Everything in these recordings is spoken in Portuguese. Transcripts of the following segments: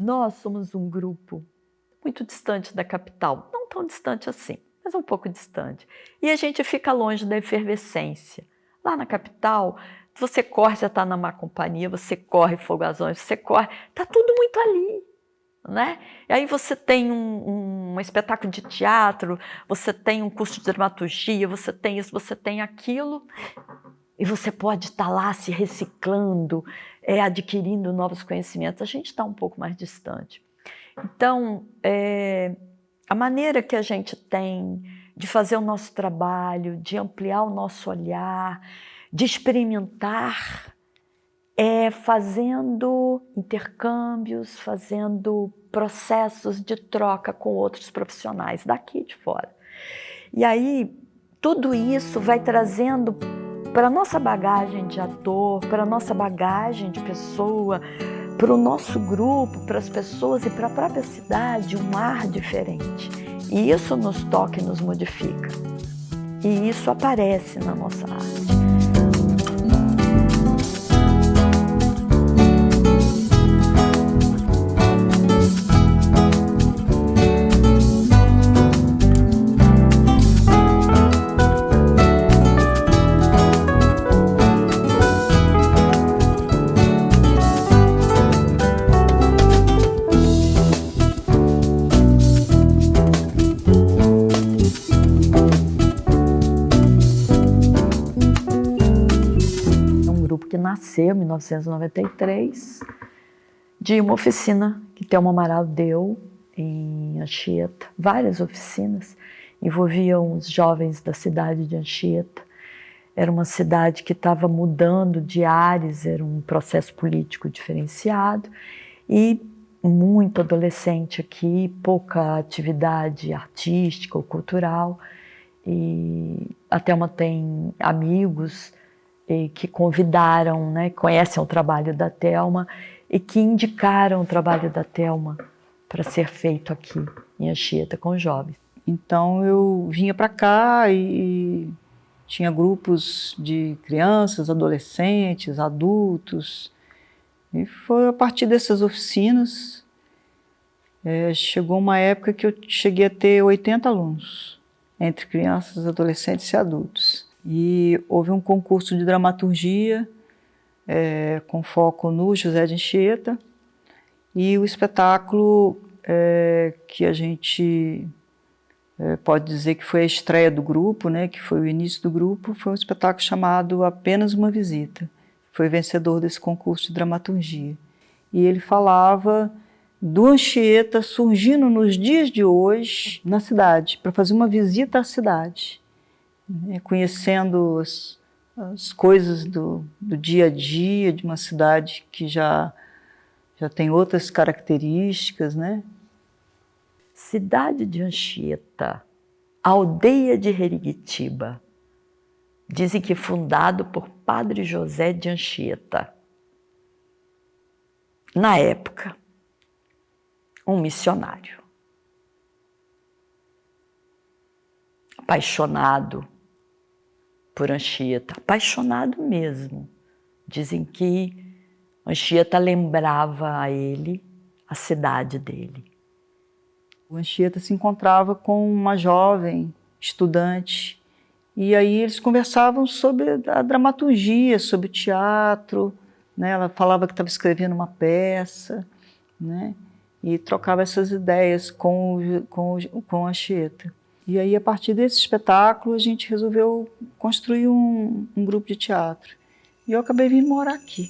Nós somos um grupo muito distante da capital, não tão distante assim, mas um pouco distante. E a gente fica longe da efervescência. Lá na capital, você corre, você está na má companhia, você corre Fogazões, você corre, está tudo muito ali, né? E aí você tem um espetáculo de teatro, você tem um curso de dramaturgia, você tem isso, você tem aquilo, e você pode estar lá se reciclando, adquirindo novos conhecimentos. A gente está um pouco mais distante. Então, a maneira que a gente tem de fazer o nosso trabalho, de ampliar o nosso olhar, de experimentar, fazendo intercâmbios, fazendo processos de troca com outros profissionais daqui e de fora. E aí, tudo isso vai trazendo para a nossa bagagem de ator, para a nossa bagagem de pessoa, para o nosso grupo, para as pessoas e para a própria cidade, um ar diferente. E isso nos toca e nos modifica. E isso aparece na nossa arte. Que nasceu em 1993, de uma oficina que Thelma Amaral deu em Anchieta, várias oficinas, envolviam os jovens da cidade de Anchieta. Era uma cidade que estava mudando de ares, era um processo político diferenciado, e muito adolescente aqui, pouca atividade artística ou cultural, e a Thelma tem amigos que convidaram, né, conhecem o trabalho da Thelma e que indicaram o trabalho da Thelma para ser feito aqui em Anchieta com os jovens. Então eu vinha para cá e tinha grupos de crianças, adolescentes, adultos, e foi a partir dessas oficinas, chegou uma época que eu cheguei a ter 80 alunos, entre crianças, adolescentes e adultos. E houve um concurso de dramaturgia com foco no José de Anchieta, e o espetáculo que a gente pode dizer que foi a estreia do grupo, né, que foi o início do grupo, foi um espetáculo chamado Apenas uma Visita. Foi vencedor desse concurso de dramaturgia. E ele falava do Anchieta surgindo nos dias de hoje na cidade, para fazer uma visita à cidade, conhecendo as coisas do dia a dia de uma cidade que já tem outras características, né? Cidade de Anchieta, aldeia de Herigitiba, dizem que fundado por Padre José de Anchieta. Na época, um missionário, apaixonado por Anchieta, apaixonado mesmo. Dizem que Anchieta lembrava a ele a cidade dele. O Anchieta se encontrava com uma jovem estudante e aí eles conversavam sobre a dramaturgia, sobre o teatro, né? Ela falava que estava escrevendo uma peça, né? E trocava essas ideias com o Anchieta. E aí, a partir desse espetáculo, a gente resolveu construir um grupo de teatro. E eu acabei vindo morar aqui.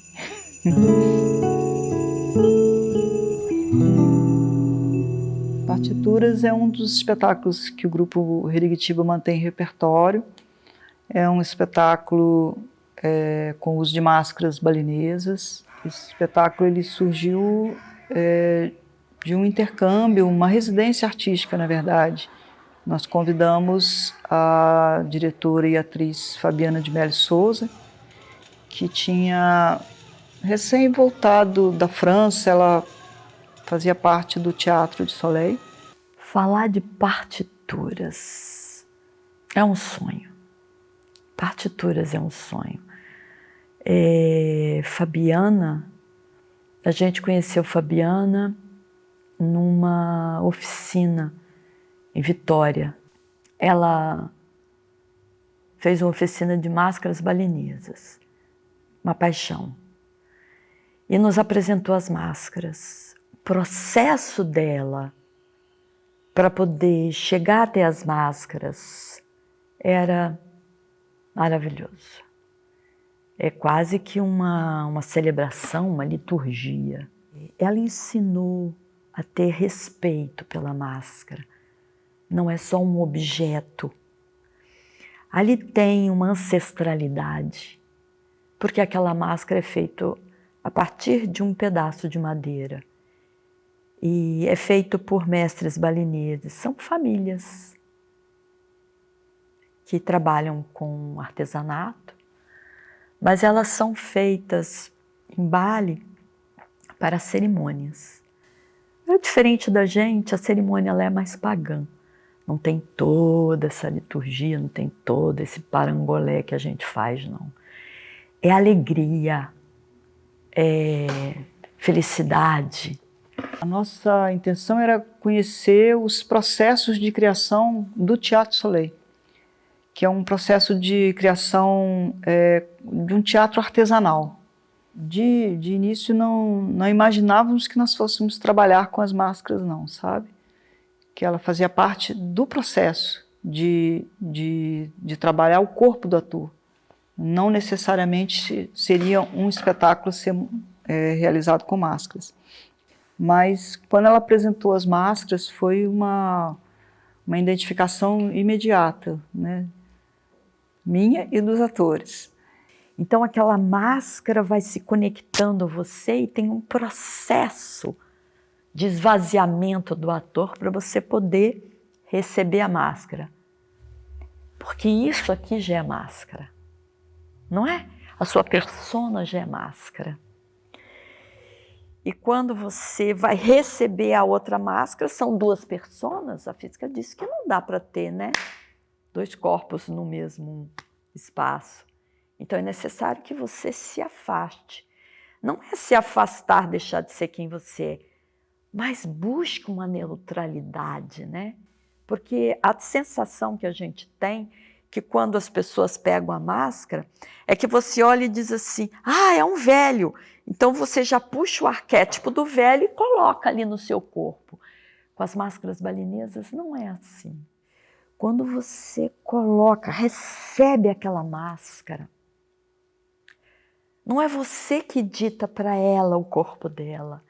Partituras é um dos espetáculos que o grupo Herigitiba mantém em repertório. É um espetáculo com uso de máscaras balinesas. Esse espetáculo ele surgiu de um intercâmbio, uma residência artística, na verdade. Nós convidamos a diretora e atriz Fabiana de Melo Souza, que tinha recém voltado da França, ela fazia parte do Teatro de Soleil. Falar de partituras é um sonho. Partituras é um sonho. Fabiana, a gente conheceu Fabiana numa oficina em Vitória. Ela fez uma oficina de máscaras balinesas, uma paixão, e nos apresentou as máscaras. O processo dela para poder chegar até as máscaras era maravilhoso. É quase que uma celebração, uma liturgia. Ela ensinou a ter respeito pela máscara. Não é só um objeto. Ali tem uma ancestralidade, porque aquela máscara é feita a partir de um pedaço de madeira. E é feito por mestres balineses. São famílias que trabalham com artesanato, mas elas são feitas em Bali para cerimônias. Diferente da gente, a cerimônia ela é mais pagã. Não tem toda essa liturgia, não tem todo esse parangolé que a gente faz, não. É alegria, é felicidade. A nossa intenção era conhecer os processos de criação do Teatro Soleil, que é um processo de criação de um teatro artesanal. De início não imaginávamos que nós fôssemos trabalhar com as máscaras não, sabe? Que ela fazia parte do processo de trabalhar o corpo do ator. Não necessariamente seria um espetáculo ser realizado com máscaras. Mas quando ela apresentou as máscaras foi uma identificação imediata, né? Minha e dos atores. Então aquela máscara vai se conectando a você e tem um processo de esvaziamento do ator para você poder receber a máscara. Porque isso aqui já é máscara, não é? A sua persona já é máscara. E quando você vai receber a outra máscara, são duas personas. A física diz que não dá para ter, né? Dois corpos no mesmo espaço. Então é necessário que você se afaste. Não é se afastar, deixar de ser quem você é, mas busque uma neutralidade, né? Porque a sensação que a gente tem, que quando as pessoas pegam a máscara, é que você olha e diz assim, ah, é um velho. Então você já puxa o arquétipo do velho e coloca ali no seu corpo. Com as máscaras balinesas não é assim. Quando você coloca, recebe aquela máscara, não é você que dita para ela o corpo dela,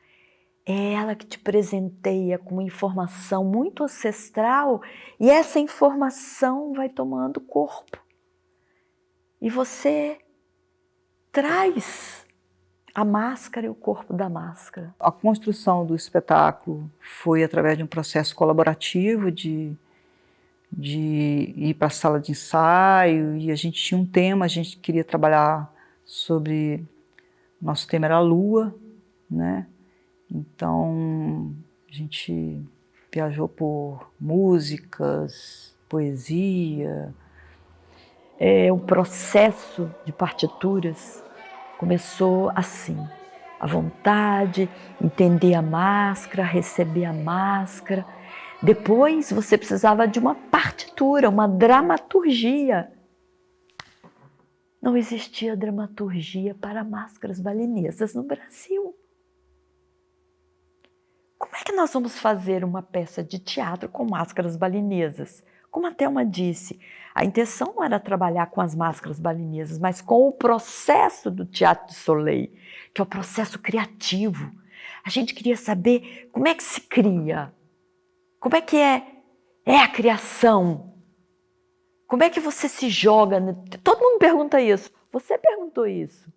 é ela que te presenteia com uma informação muito ancestral e essa informação vai tomando corpo. E você traz a máscara e o corpo da máscara. A construção do espetáculo foi através de um processo colaborativo de ir para a sala de ensaio e a gente tinha um tema, a gente queria trabalhar sobre... Nosso tema era a lua, né? Então, a gente viajou por músicas, poesia. O processo de partituras começou assim, a vontade, entender a máscara, receber a máscara. Depois você precisava de uma partitura, uma dramaturgia. Não existia dramaturgia para máscaras balinesas no Brasil. Como é que nós vamos fazer uma peça de teatro com máscaras balinesas? Como a Thelma disse, a intenção não era trabalhar com as máscaras balinesas, mas com o processo do Teatro du Soleil, que é o processo criativo. A gente queria saber como é que se cria, como é que é a criação. Como é que você se joga? Todo mundo pergunta isso. Você perguntou isso.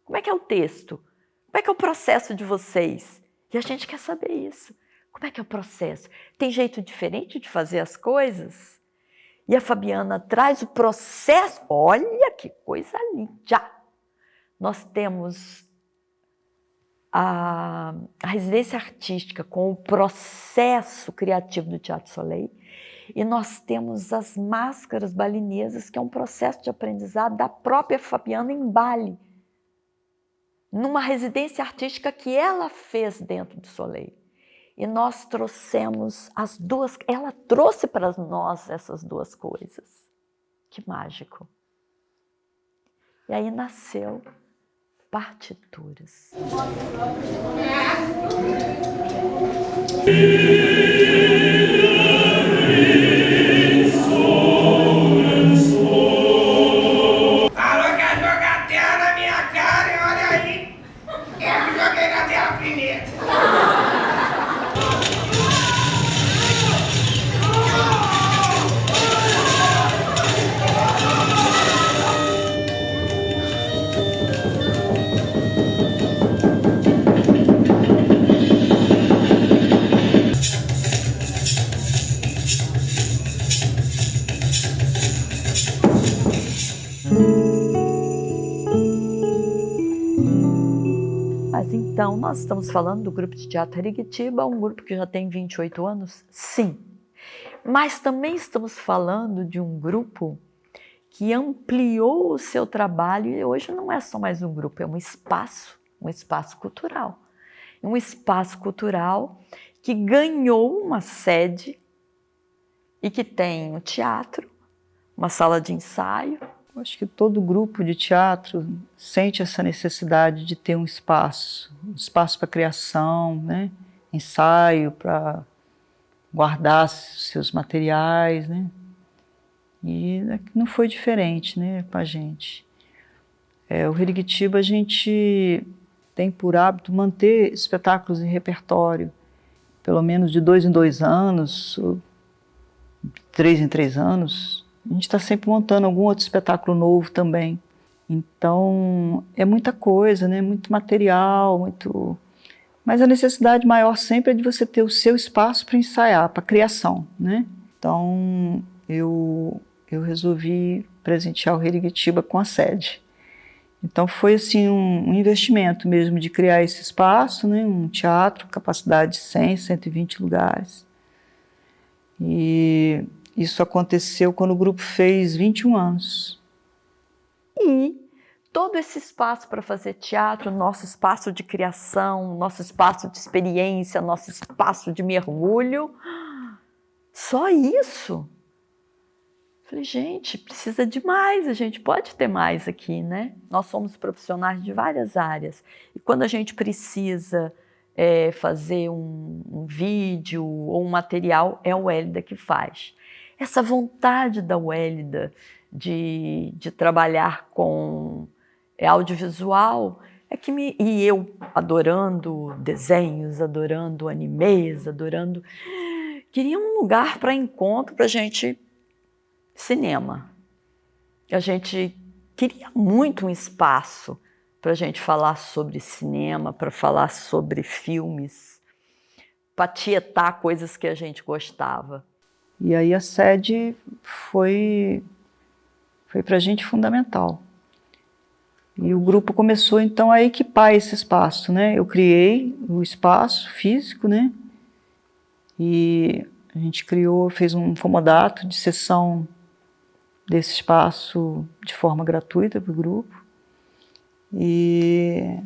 Como é que é o texto? Como é que é o processo de vocês? E a gente quer saber isso. Como é que é o processo? Tem jeito diferente de fazer as coisas? E a Fabiana traz o processo. Olha que coisa linda! Nós temos a residência artística com o processo criativo do Teatro Soleil. E nós temos as máscaras balinesas, que é um processo de aprendizado da própria Fabiana em Bali, numa residência artística que ela fez dentro do Soleil. e nós trouxemos as duas, ela trouxe para nós essas duas coisas. Que mágico. E aí nasceu Partituras. Falou que ia jogar terra na minha cara e olha aí, eu que joguei na terra primeiro. Mas então, nós estamos falando do grupo de teatro Herigitiba, um grupo que já tem 28 anos? Sim. Mas também estamos falando de um grupo que ampliou o seu trabalho e hoje não é só mais um grupo, é um espaço cultural. Um espaço cultural que ganhou uma sede e que tem um teatro, uma sala de ensaio. Eu acho que todo grupo de teatro sente essa necessidade de ter um espaço para criação, né? Ensaio, para guardar seus materiais, né? E não foi diferente, né, com a gente. O Herigitiba, a gente tem por hábito manter espetáculos em repertório, pelo menos de 2 em 2 anos, ou 3 em 3 anos. A gente está sempre montando algum outro espetáculo novo também. Então, é muita coisa, né? Muito material, muito... Mas a necessidade maior sempre é de você ter o seu espaço para ensaiar, para criação, né? Então, eu resolvi presentear o Herigitiba com a sede. Então, foi assim um investimento mesmo de criar esse espaço, né? Um teatro, capacidade de 100, 120 lugares. E isso aconteceu quando o grupo fez 21 anos. E todo esse espaço para fazer teatro, nosso espaço de criação, nosso espaço de experiência, nosso espaço de mergulho, só isso? Falei, gente, precisa de mais, a gente pode ter mais aqui, né? Nós somos profissionais de várias áreas e quando a gente precisa fazer um vídeo ou um material, é a Wélida que faz. Essa vontade da Wélida de trabalhar com audiovisual e eu adorando desenhos, adorando animes, queria um lugar para encontro para a gente cinema. A gente queria muito um espaço para a gente falar sobre cinema, para falar sobre filmes, para tietar coisas que a gente gostava. E aí a sede foi para a gente fundamental. E o grupo começou então a equipar esse espaço, né? Eu criei o espaço físico, né? E a gente fez um comodato de sessão desse espaço de forma gratuita para o grupo. E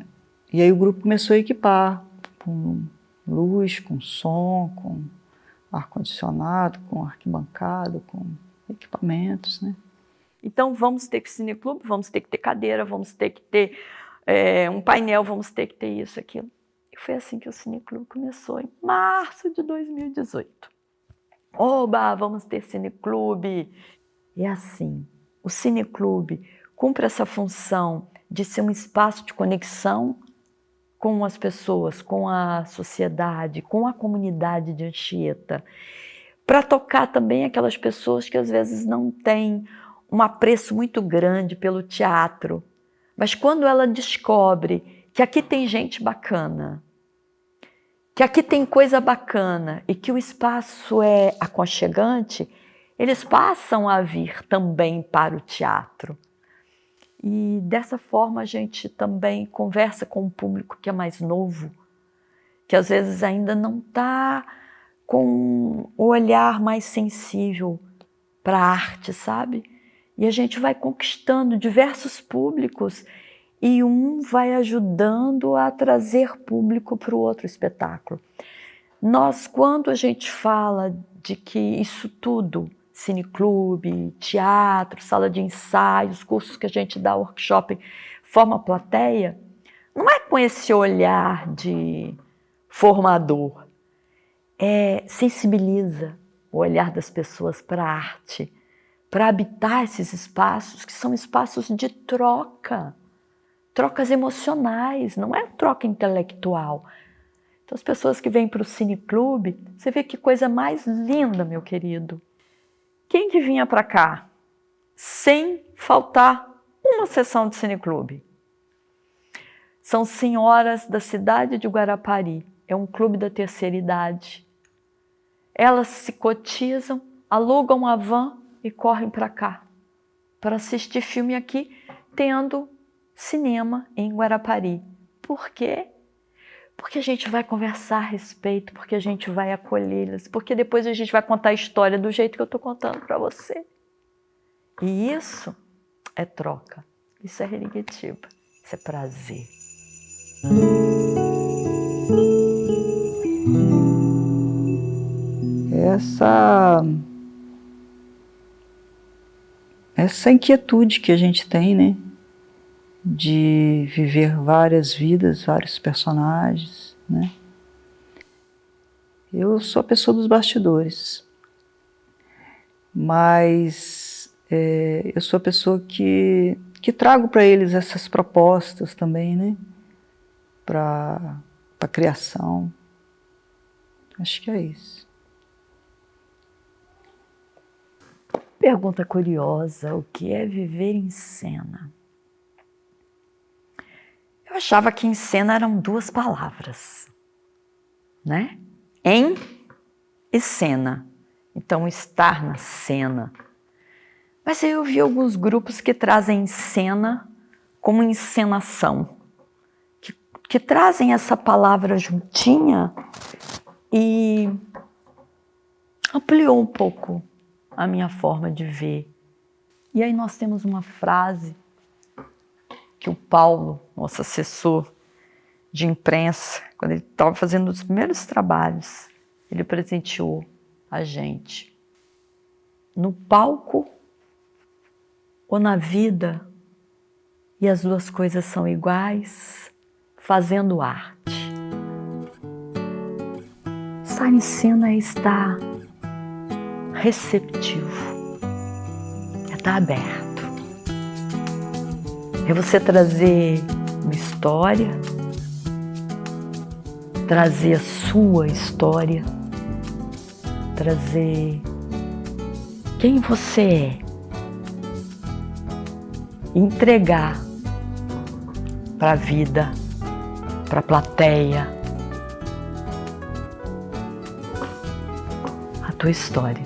aí o grupo começou a equipar com luz, com som, com ar-condicionado, com arquibancada, com equipamentos, né? Então vamos ter que cineclube, vamos ter que ter cadeira, vamos ter que ter um painel, vamos ter que ter isso, aquilo. E foi assim que o cineclube começou, em março de 2018. Oba, vamos ter cineclube! E assim, o cineclube cumpre essa função de ser um espaço de conexão com as pessoas, com a sociedade, com a comunidade de Anchieta, para tocar também aquelas pessoas que às vezes não têm um apreço muito grande pelo teatro, mas quando ela descobre que aqui tem gente bacana, que aqui tem coisa bacana e que o espaço é aconchegante, eles passam a vir também para o teatro. E dessa forma a gente também conversa com um público que é mais novo, que às vezes ainda não está com o olhar mais sensível para a arte, sabe? E a gente vai conquistando diversos públicos e um vai ajudando a trazer público para o outro espetáculo. Quando a gente fala de que isso tudo, cineclube, teatro, sala de ensaios, cursos que a gente dá, workshop, forma plateia, não é com esse olhar de formador, sensibiliza o olhar das pessoas para a arte, para habitar esses espaços que são espaços de troca, trocas emocionais, não é troca intelectual. Então as pessoas que vêm para o cineclube, você vê que coisa mais linda, meu querido. Quem que vinha para cá sem faltar uma sessão de cineclube? São senhoras da cidade de Guarapari, é um clube da terceira idade. Elas se cotizam, alugam a van e correm para cá, para assistir filme aqui, tendo cinema em Guarapari. Por quê? Porque a gente vai conversar a respeito, porque a gente vai acolhê-las, porque depois a gente vai contar a história do jeito que eu estou contando para você. E isso é troca, isso é Herigetiba, isso é prazer. Essa inquietude que a gente tem, né? De viver várias vidas, vários personagens, né? Eu sou a pessoa dos bastidores, mas eu sou a pessoa que trago para eles essas propostas também, né? Para a criação. Acho que é isso. Pergunta curiosa, o que é viver em cena? Eu achava que em cena eram duas palavras, né? Em e cena. Então, estar na cena. Mas eu vi alguns grupos que trazem cena como encenação, que trazem essa palavra juntinha e ampliou um pouco a minha forma de ver. E aí nós temos uma frase que o Paulo, nosso assessor de imprensa, quando ele estava fazendo os primeiros trabalhos, ele presenteou a gente. No palco ou na vida, e as duas coisas são iguais, fazendo arte. Estar em cena é estar receptivo, é estar aberto. É você trazer uma história, trazer a sua história, trazer quem você é, entregar para a vida, para a plateia, a tua história.